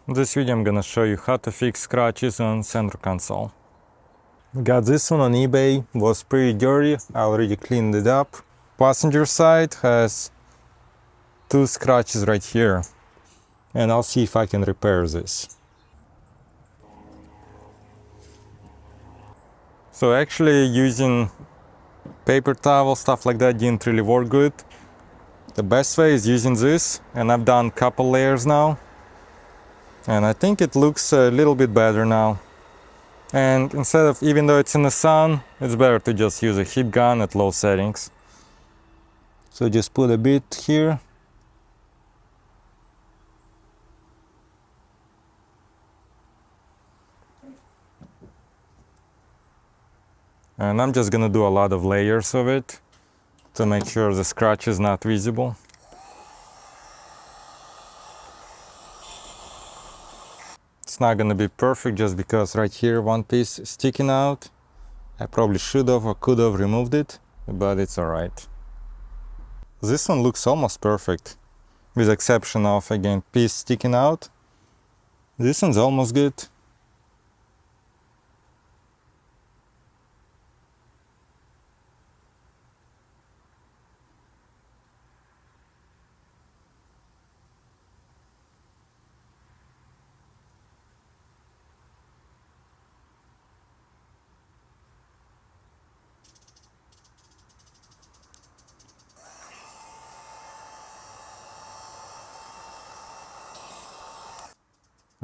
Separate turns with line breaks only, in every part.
In this video I'm gonna show you how to fix scratches on center console. Got this one on eBay, was pretty dirty, I already cleaned it up. Passenger side has two scratches right here, and I'll see if I can repair this. So actually using paper towel, stuff like that didn't really work good. The best way is using this, and I've done a couple layers now. And I think it looks a little bit better now. And instead of, even though it's in the sun, it's better to just use a heat gun at low settings. So just put a bit here. And I'm just gonna do a lot of layers of it to make sure the scratch is not visible. It's not gonna be perfect just because right here one piece is sticking out. I probably should have or could have removed it, but it's alright. This one looks almost perfect, with exception of, again, piece sticking out. This one's almost good.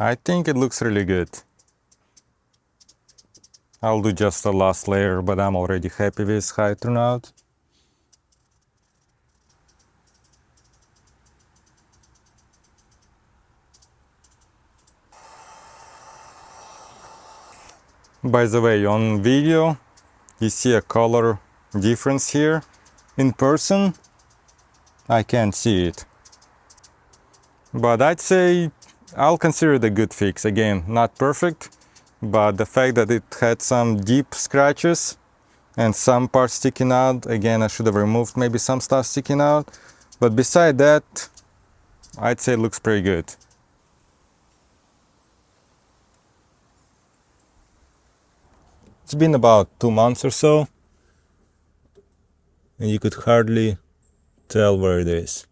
I think it looks really good. I'll do just the last layer, but I'm already happy with how it turned out. By the way, on video, you see a color difference here. In person, I can't see it. But I'd say I'll consider it a good fix. Again, not perfect, but the fact that it had some deep scratches and some parts sticking out, again, I should have removed maybe some stuff sticking out. But beside that, I'd say it looks pretty good. It's been about 2 months or so, and you could hardly tell where it is.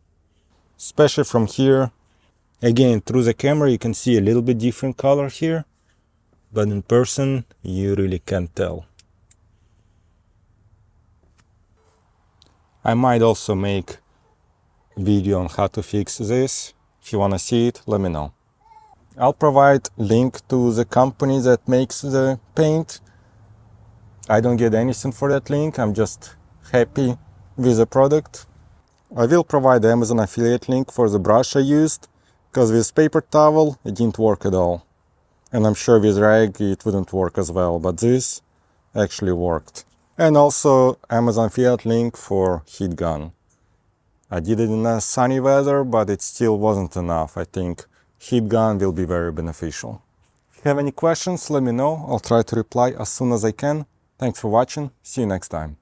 Especially from here. Again, through the camera you can see a little bit different color here, but in person you really can't tell. I might also make a video on how to fix this. If you want to see it, let me know. I'll provide link to the company that makes the paint. I don't get anything for that link, I'm just happy with the product. I will provide the Amazon affiliate link for the brush I used, because with paper towel it didn't work at all. And I'm sure with rag it wouldn't work as well, but this actually worked. And also Amazon affiliate link for heat gun. I did it in a sunny weather, but it still wasn't enough. I think heat gun will be very beneficial. If you have any questions, let me know. I'll try to reply as soon as I can. Thanks for watching. See you next time.